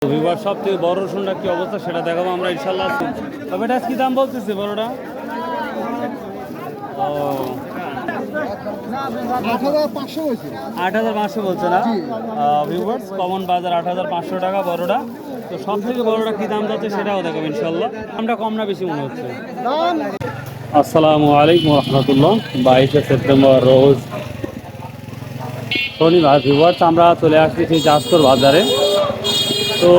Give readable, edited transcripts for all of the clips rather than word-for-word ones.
রবিবার সবথেকে বড় রসুনটা কি অবস্থা সেটা দেখাবো আমরা ইনশাল্লাহ। তবে এটা কি দাম বলতেছে বড়টা? 8,500 বলছে না ভিউয়ার্স। কমন বাজার 8,500 টাকা বড়টা। তো সব থেকে বড়টা কি দাম যাচ্ছে সেটাও দেখাবো ইনশাল্লাহ। দামটা কম না বেশি মনে হচ্ছে? আসসালামু আলাইকুম রহমতুল্লাহ। 22শে সেপ্টেম্বর রোজ শনিবার ভিউয়ার্স, আমরা চলে আসছি জাজপুর বাজারে। তো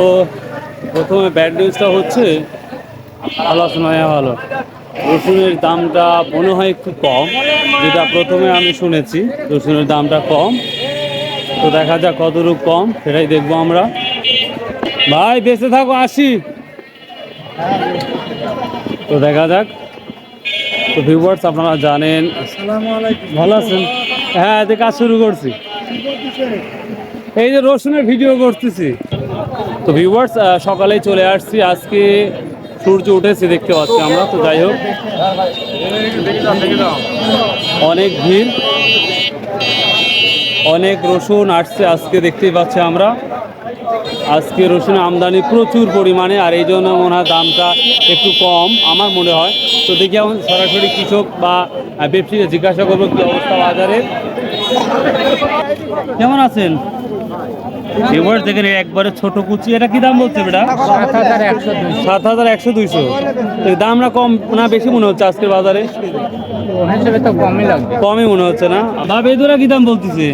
প্রথমে ব্যাড নিউজটা হচ্ছে, আলোচনা ভালো, রসুনের দামটা মনে হয় একটু কম, যেটা প্রথমে আমি শুনেছি রসুনের দামটা কম। তো দেখা যাক কতটুকু কম সেটাই দেখবো আমরা। ভাই বেঁচে থাকো, আসি। তো দেখা যাক। তো ভিউয়ার্স আপনারা জানেন, ভালো আছেন? হ্যাঁ, এতে কাজ শুরু করছি, এই যে রসুনের ভিডিও করতেছি। তো ভিউয়ার্স সকালেই চলে আসছি, আজকে সূর্য উঠেছে দেখতে পাচ্ছি আমরা। তো যাই হোক, অনেক ভিড়, অনেক রসুন আসছে আজকে দেখতেই পাচ্ছি আমরা। আজকে রসুনের আমদানি প্রচুর পরিমাণে, আর এই জন্য মনে হয় দামটা একটু কম আমার মনে হয়। তো দেখি এখন সরাসরি কৃষক বা ব্যবসায়ীরা জিজ্ঞাসা করবো কি অবস্থা বাজারে। কেমন আছেন? এবার দেখেন একবারে ছোট কুচি, এটা কি দাম বলছে বেটা? 7,100 200। দামটা কম না বেশি মনে হচ্ছে আজকের বাজারে? কমই মনে হচ্ছে না? বা বেদুরা কি দাম বলতেছে?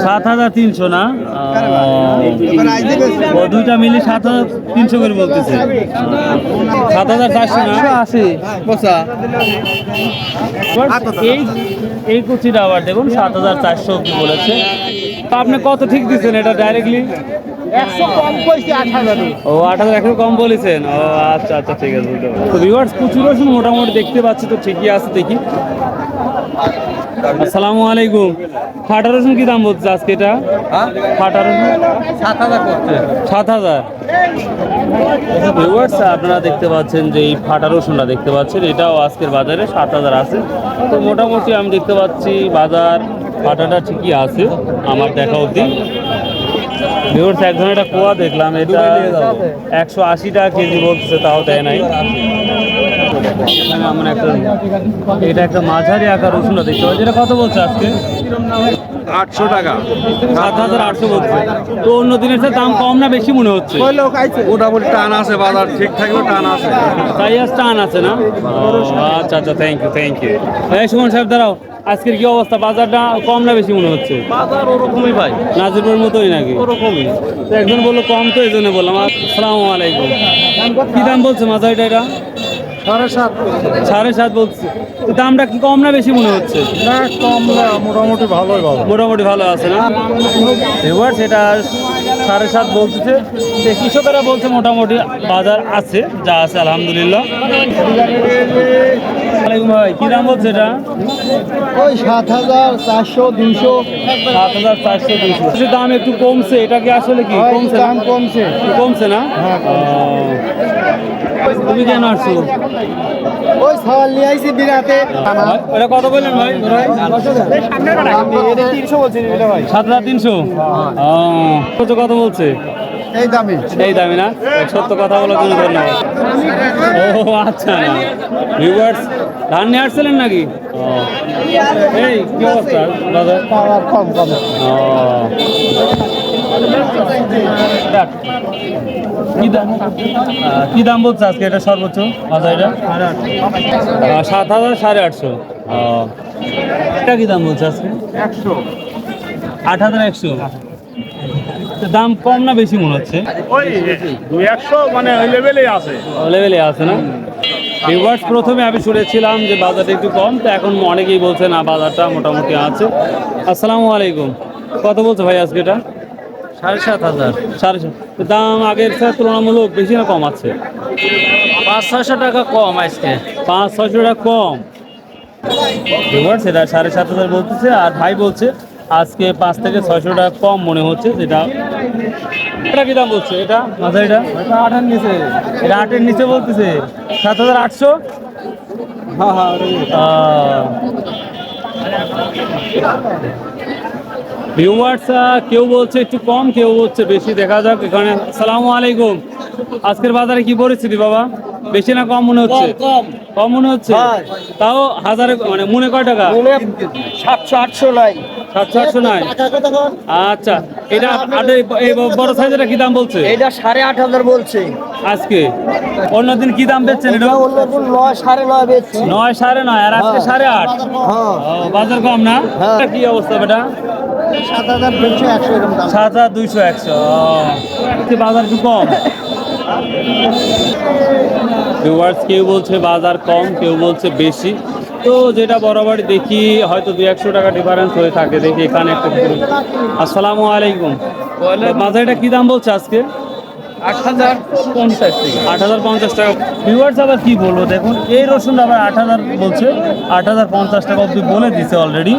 7,300 না? দুইটা মিলে 7,300 করে বলতেছে। 7,400 না? এই কুচিটা আবার দেখুন 7,400 কি বলেছে। আপনি কত ঠিক দিচ্ছেন এটা ডাইরেক্টলি? 100 কম কইছি 8,000। ও 8,000 কম বলেছেন। ও আচ্ছা আচ্ছা, ঠিক আছে। তো ভিউয়ার্স কুচি রসুন মোটামুটি দেখতে পাচ্ছি, তো ঠিকই আছে। দেখি। আসসালামু আলাইকুম। ফাটা রসুন কি দাম বলছে আজকে এটা? ফাটা রসুন 7,000 করছে। 7,000। ভিউয়ার্স আপনারা দেখতে পাচ্ছেন যে এই ফাটা রসুনটা দেখতে পাচ্ছেন, এটাও আজকের বাজারে 7,000 আছে। তো মোটামুটি আমি দেখতে পাচ্ছি বাজার ফাটাটা ঠিকই আছে আমার দেখা অবধি। ভিউয়ার্স এক ধরনের একটা কোয়া দেখলাম, এটা 180 টাকা কেজি বলতেছে, তাও দেয় নাই। আমরা এটা একটা মাঝারি আকার রসুনটা দেখতে পাচ্ছি, এটা কত বলছে আজকে? 800 টাকা। 7,800 বলছে। তো অন্য দিনের সাথে দাম কম না বেশি মনে হচ্ছে? মোটামুটি টান আছে, বাজার ঠিক থাকলেও টান আছে। তাই আজ টান আছে না? আচ্ছা আচ্ছা, থ্যাংক ইউ থ্যাংক ইউ। এই সুমন সাহেব দাঁড়াও, আজকের কি অবস্থা? বাজারটা কম না বেশি মনে হচ্ছে? বাজার ওরকমই ভাই, নাজিরপুরের মতোই নাকি? ওরকমই। তো একজন বললো কম, তো এই জন্য বললাম। আসসালামু আলাইকুম। কি দাম বলছে মাঝারিটা? এটা 7.5 বলছে। তো দামটা কি কম না বেশি মনে হচ্ছে? না কম না, মোটামুটি ভালোই ভালো। মোটামুটি ভালো আছে না? এবার সেটা 7.5 বলতেছে। কৃষকেরা বলছে মোটামুটি বাজার আছে, যা আছে আলহামদুলিল্লাহ। ওয়ালাইকুম ভাই, কি দাম বলছে এটা? ওই 7,400 200। 7,400 200। দাম একটু কমছে, এটা কি আসলে কি কমছে? দাম কমছে। কমছে না? তুমি কেন আসছো? ওই ছাল নিয়ে আইছি বিরাতে। এটা কত বললেন ভাই? 300 বলছি এটা ভাই। 7,300। কত বলছে? এই দামি। এই দামি না? সত্য কথা বলার জন্য ধন্যবাদ। ও আচ্ছা, ভিউয়ার্স ধান নিয়ে আসছিলেন নাকি? এই কি অবস্থা দাদা? কম কম। কি দাম বলছে আজকে এটা সর্বোচ্চ বাজার? এটা 7,000 850। এটা কি দাম বলছে আজকে? 8,100। দাম কম না বেশি মনে হচ্ছে? ওই 200 মানে ওই লেভেলেই আছে। লেভেলে আছে না? ভিউয়ার্স প্রথমে আমি শুনেছিলাম যে বাজারটা একটু কম, তো এখন অনেকেই বলছে না বাজারটা মোটামুটি আছে। আসসালামু আলাইকুম। কত বলছে ভাই আজকে এটা? 7,500। 7,500। দাম আগের সাথে তুলনামূলক বেশি না কম আছে? 500-600 টাকা কম আজকে। 500-600 টাকা কম। ভিউয়ার্স এটা 7,500 বলতেছে, আর ভাই বলছে আজকে 5 থেকে 600 টাকা কম মনে হচ্ছে। যেটা এটা কি দাম বলছে? এটা মাঝারিটা 8-এর নিচে। এটা 8-এর নিচে বলতেছে। 7,800। হ্যাঁ। ভিউয়ার্স কেউ বলছে একটু কম, কেউ বলছে বেশি, দেখা যাক এখানে। আসসালামু আলাইকুম। আজকের বাজারে কি পরিস্থিতি বাবা? বেশি না কম মনে হচ্ছে? কম মনে হচ্ছে। তাও হাজারে মানে মনে কয় টাকা? 700-800 লাই 700-800 নাই? আচ্ছা, এটা এই বড় সাইজের কি দাম বলছে এইটা 8,500 বলছে। আজকে? অন্যদিন কি দাম বেচছেন এটা? অন্যদিন 9-9.5 বেচছি। 9 9.5 আর আজকে 8.5। হ্যাঁ ও, বাজার কম না? হ্যাঁ। এটা কি অবস্থা বেটা? 7,200-100 এরকম দাম। 7,200-100। বাজার একটু কম। ভিউয়ার্স কেউ বলছে বাজার কম, কেউ বলছে বেশি। তো যেটা বরাবর দেখি হয়তো 200-100 টাকা ডিফারেন্স হয়ে থাকে। দেখি এখানে একটা। আসসালামু আলাইকুম। বাজারটা কি দাম বলছে আজকে? 8,050 টাকা। 8,050 টাকা। ভিউয়ার্স আবার কি বলবো, দেখুন এই রসুন আবার 8,000 বলছে, 8,050 টাকা অব্দি বলে দিছে অলরেডি।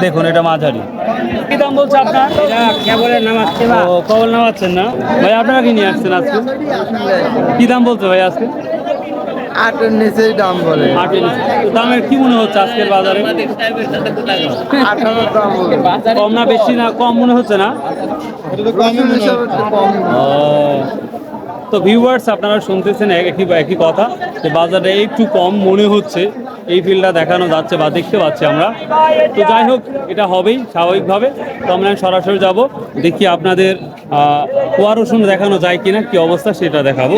দেখুন এটা মাঝারি। কি দাম বলছে আপনার? ও, কবল নামাচ্ছেন না ভাই? আপনারা কি নিয়ে আসছেন আজকে? কি দাম বলছে ভাই আজকে? 8-এর নিচেই দাম বলে। 8 দামের কি মনে হচ্ছে আজকের বাজারে? 8,000 দাম বলে। কম না বেশি না কম মনে হচ্ছে না? রসুন হিসাবে একটু কম। ও, তো ভিউয়ার্স আপনারা শুনতেছেন একই কথা যে বাজারে একটু কম মনে হচ্ছে। এই ফিল্ডটা দেখানো যাচ্ছে বা দেখতে পাচ্ছি আমরা। তো যাই হোক, এটা হবেই স্বাভাবিকভাবে। তো আমরা সরাসরি যাব, দেখি আপনাদের কোয়া রসুন দেখানো যায় কিনা, কি অবস্থা সেটা দেখাবো।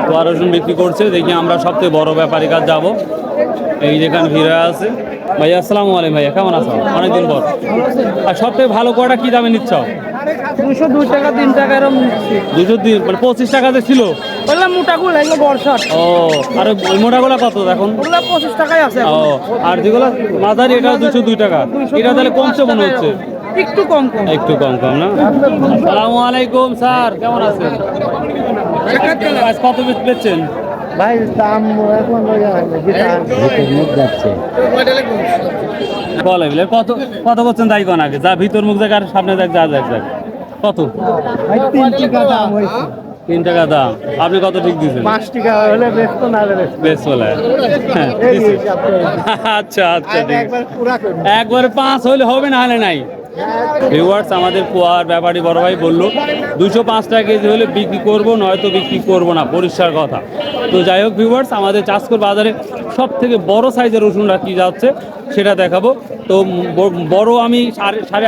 কোয়া রসুন বিক্রি করছে, দেখি আমরা সবথেকে বড় ব্যাপারী কাজ যাবো। এই যেখানে ভিড় আছে। ভাইয়া আসসালামু আলাইকুম। ভাইয়া কেমন আছো? অনেকদিন পর। আর সবথেকে ভালো কোয়াটা কি দামে নিচ্ছ? 202 টাকা 3 টাকা এরকম নিচ্ছি। 202 মানে 25 টাকাতে ছিল। বললাম মোটাগুলো এগুলো বর্ষার। ও, আর ওই মোটাগুলা কত এখন? ওগুলো 25 টাকায় আছে। ও, আর যেগুলো মাঝারি এটা 202 টাকা। এটা তাহলে কমছে মনে হচ্ছে। একটু কম কম। একটু কম কম না? আসসালামু আলাইকুম স্যার, কেমন আছেন? আজ কত বেচছেন? ভাই দাম এখন যাচ্ছে। বলে বলে কত কত করছেন তাই কোন আগে, যা ভিতর মুখ দেখ আর সামনে দেখ, যা দেখ দেখ কত? ভাই 3 টাকা দাম হয়েছে। 3 টাকা দাম। আপনি কত ঠিক দিচ্ছেন? 5 টাকা হলে বেশ তো না রে। বেশ বলে। হ্যাঁ, দিছি। আচ্ছা আচ্ছা, ঠিক আছে। একবার পুরা করে। একবারে 5 হলে হবে, না হলে নাই। ভিউয়ার্স আমাদের পোয়ার ব্যাপারী বড় ভাই বললো 205 টাকা কেজি হলে বিক্রি করব, নয়তো বিক্রি করব না, পরিষ্কার কথা। তো যাই হোক ভিউয়ার্স, আমাদের চাষকর বাজারে সব থেকে বড় সাইজের রসুন রাখি যাচ্ছে সেটা দেখাবো। তো বড় আমি 8.5